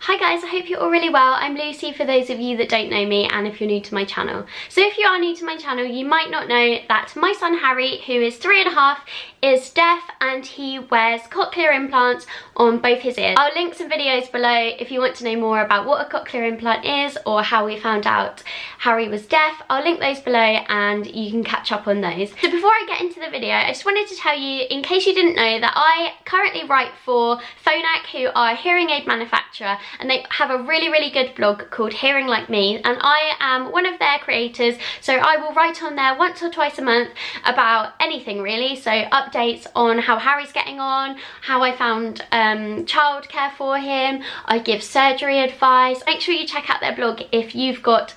Hi guys, I hope you're all really well. I'm Lucy for those of you that don't know me and if you're new to my channel. So if you are new to my channel, you might not know that my son Harry, who is 3.5, is deaf and he wears cochlear implants on both his ears. I'll link some videos below if you want to know more about what a cochlear implant is or how we found out Harry was deaf. I'll link those below and you can catch up on those. So before I get into the video, I just wanted to tell you, in case you didn't know, that I currently write for Phonak, who are a hearing aid manufacturer, and they have a really good blog called Hearing Like Me, and I am one of their creators, so I will write on there once or twice a month about anything really. So updates on how Harry's getting on, how I found childcare for him, I give surgery advice. Make sure you check out their blog if you've got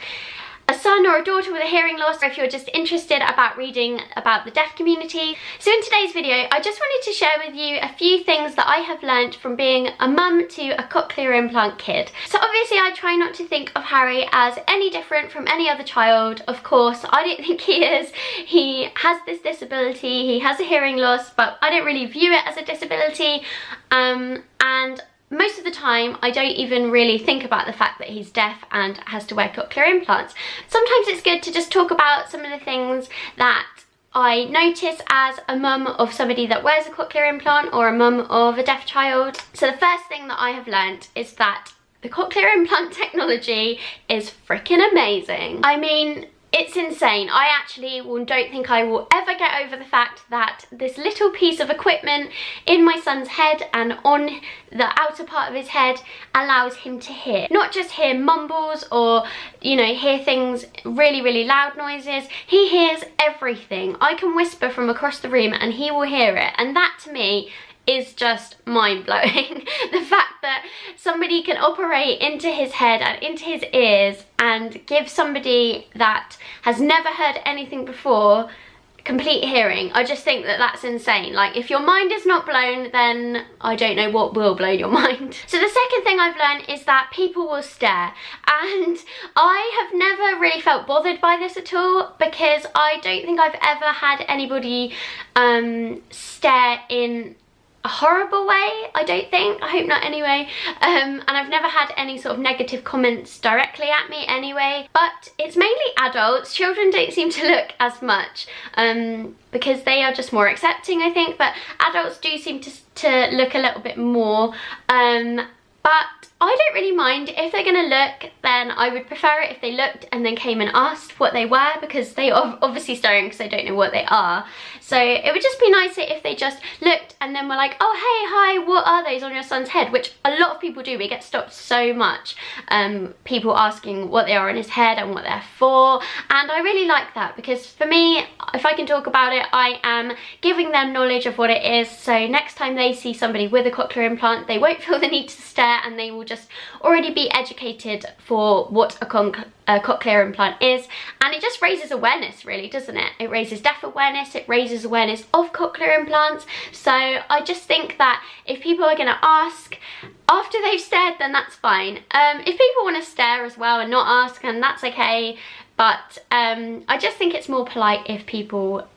a son or a daughter with a hearing loss, or if you're just interested about reading about the deaf community. So in today's video, I just wanted to share with you a few things that I have learnt from being a mum to a cochlear implant kid. So obviously I try not to think of Harry as any different from any other child. Of course, I don't think he is. He has this disability, he has a hearing loss, but I don't really view it as a disability. And most of the time, I don't even really think about the fact that he's deaf and has to wear cochlear implants. Sometimes it's good to just talk about some of the things that I notice as a mum of somebody that wears a cochlear implant or a mum of a deaf child. So the first thing that I have learnt is that the cochlear implant technology is freaking amazing. I mean, it's insane. I actually don't think I will ever get over the fact that this little piece of equipment in my son's head and on the outer part of his head allows him to hear. Not just hear mumbles or, you know, hear things, really loud noises. He hears everything. I can whisper from across the room and he will hear it. And that to me is just mind-blowing. The fact that somebody can operate into his head and into his ears and give somebody that has never heard anything before complete hearing. I just think that that's insane. Like, if your mind is not blown, then I don't know what will blow your mind. So the second thing I've learned is that people will stare, and I have never really felt bothered by this at all, because I don't think I've ever had anybody stare in a horrible way, I don't think. I hope not anyway. And I've never had any sort of negative comments directly at me anyway. But it's mainly adults. Children don't seem to look as much because they are just more accepting, I think. But adults do seem to look a little bit more. But I don't really mind. If they're gonna look, then I would prefer it if they looked and then came and asked what they were, because they are obviously staring because they don't know what they are. So it would just be nicer if they just looked and then were like, oh hey, hi, what are those on your son's head? Which a lot of people do. We get stopped so much. People asking what they are on his head and what they're for. And I really like that, because for me, if I can talk about it, I am giving them knowledge of what it is. So next time they see somebody with a cochlear implant, they won't feel the need to stare, and they will just already be educated for what a cochlear implant is. And it just raises awareness, really, doesn't it? It raises deaf awareness, it raises awareness of cochlear implants. So I just think that if people are going to ask after they've stared, then that's fine. If people want to stare as well and not ask, then that's okay. But I just think it's more polite if people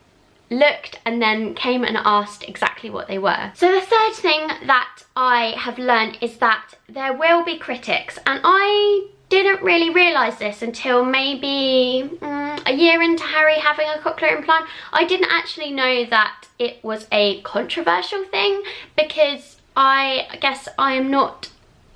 looked and then came and asked exactly what they were. So the third thing that I have learned is that there will be critics, and I didn't really realise this until maybe a year into Harry having a cochlear implant. I didn't actually know that it was a controversial thing, because I guess I am not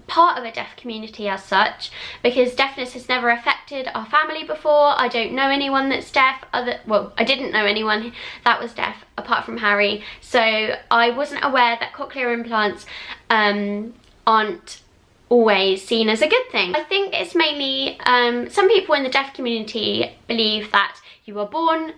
part of a deaf community as such, because deafness has never affected our family before. I don't know anyone that's deaf, well, I didn't know anyone that was deaf apart from Harry, so I wasn't aware that cochlear implants aren't always seen as a good thing. I think it's mainly some people in the deaf community believe that you are born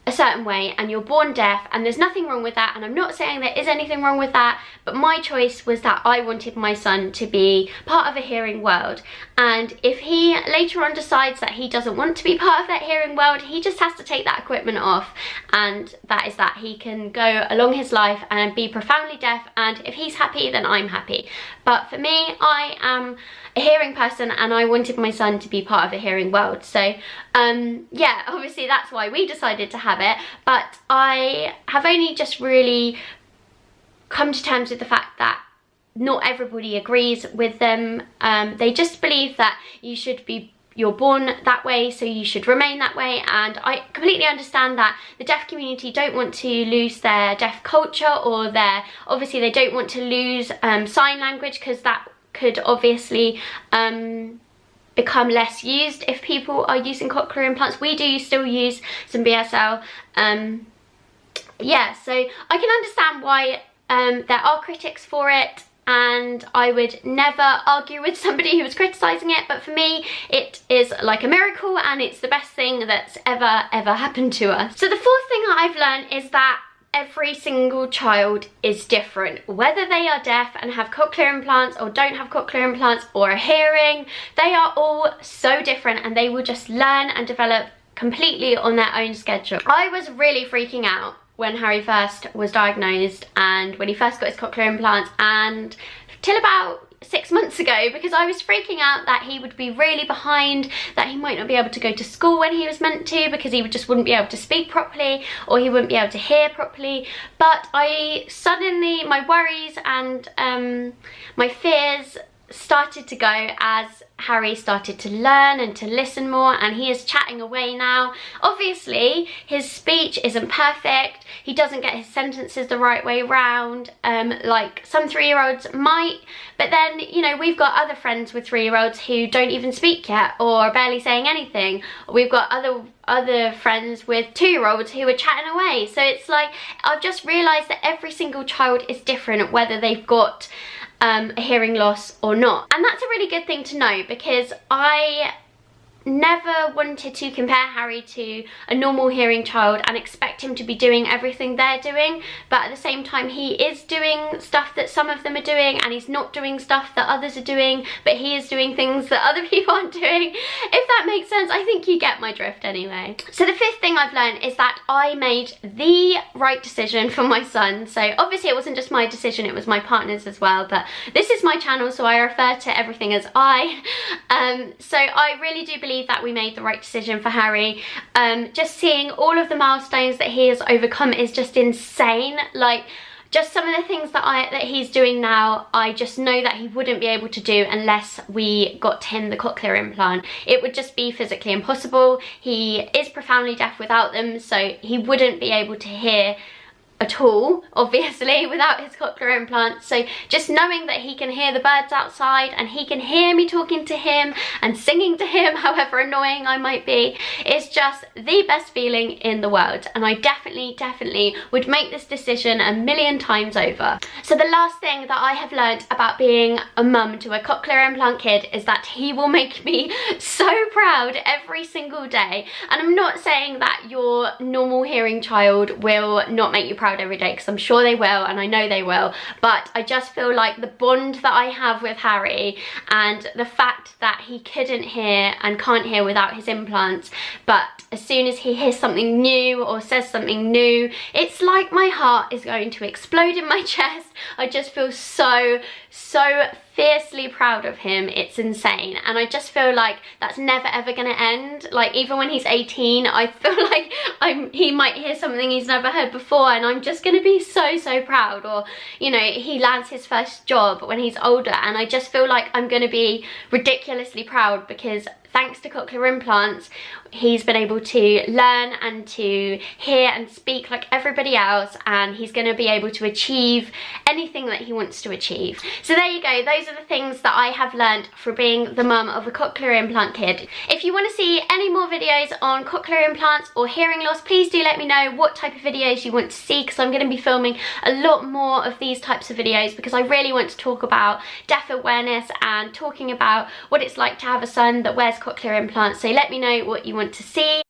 a certain way and you're born deaf, and there's nothing wrong with that, and I'm not saying there is anything wrong with that, but my choice was that I wanted my son to be part of a hearing world. And if he later on decides that he doesn't want to be part of that hearing world, he just has to take that equipment off, and that is that. He can go along his life and be profoundly deaf, and if he's happy, then I'm happy. But for me, I am a hearing person and I wanted my son to be part of a hearing world. So yeah, obviously that's why we decided to have it, but I have only just really come to terms with the fact that not everybody agrees with them. They just believe that you're born that way, so you should remain that way, and I completely understand that the deaf community don't want to lose their deaf culture, or obviously they don't want to lose sign language, because that could obviously become less used if people are using cochlear implants. We do still use some BSL. Yeah, so I can understand why there are critics for it, and I would never argue with somebody who was criticising it, but for me it is like a miracle, and it's the best thing that's ever happened to us. So the fourth thing that I've learned is that every single child is different. Whether they are deaf and have cochlear implants or don't have cochlear implants or are hearing, they are all so different, and they will just learn and develop completely on their own schedule. I was really freaking out when Harry first was diagnosed and when he first got his cochlear implants, and till about 6 months ago, because I was freaking out that he would be really behind, that he might not be able to go to school when he was meant to, because he just wouldn't be able to speak properly, or he wouldn't be able to hear properly. But my worries and my fears started to go as Harry started to learn and to listen more, and he is chatting away now. Obviously his speech isn't perfect, he doesn't get his sentences the right way round, like some 3-year-olds might, but then, you know, we've got other friends with 3-year-olds who don't even speak yet or are barely saying anything. We've got other friends with 2-year-olds who are chatting away. So it's like, I've just realised that every single child is different, whether they've got a hearing loss or not. And that's a really good thing to know, because I never wanted to compare Harry to a normal hearing child and expect him to be doing everything they're doing, but at the same time he is doing stuff that some of them are doing, and he's not doing stuff that others are doing, but he is doing things that other people aren't doing, if that makes sense. I think you get my drift anyway. So the fifth thing I've learned is that I made the right decision for my son. So obviously it wasn't just my decision, it was my partner's as well, but this is my channel, so I refer to everything as I. So I really do believe that we made the right decision for Harry. Just seeing all of the milestones that he has overcome is just insane. Like, just some of the things that he's doing now, I just know that he wouldn't be able to do unless we got him the cochlear implant. It would just be physically impossible. He is profoundly deaf without them, so he wouldn't be able to hear at all, obviously, without his cochlear implant. So just knowing that he can hear the birds outside, and he can hear me talking to him and singing to him, however annoying I might be, is just the best feeling in the world. And I definitely would make this decision 1,000,000 times over. So the last thing that I have learned about being a mum to a cochlear implant kid is that he will make me so proud every single day. And I'm not saying that your normal hearing child will not make you proud every day, because I'm sure they will, and I know they will, but I just feel like the bond that I have with Harry, and the fact that he couldn't hear and can't hear without his implants, but as soon as he hears something new or says something new, it's like my heart is going to explode in my chest. I just feel so fiercely proud of him. It's insane, and I just feel like that's never ever gonna end. Like, even when he's 18, I feel like he might hear something he's never heard before, and I'm just gonna be so proud. Or, you know, he lands his first job when he's older, and I just feel like I'm gonna be ridiculously proud, because thanks to cochlear implants, he's been able to learn and to hear and speak like everybody else, and he's going to be able to achieve anything that he wants to achieve. So there you go, those are the things that I have learned for being the mum of a cochlear implant kid. If you want to see any more videos on cochlear implants or hearing loss, please do let me know what type of videos you want to see, because I'm going to be filming a lot more of these types of videos, because I really want to talk about deaf awareness and talking about what it's like to have a son that wears cochlear implants. So let me know what you want to see.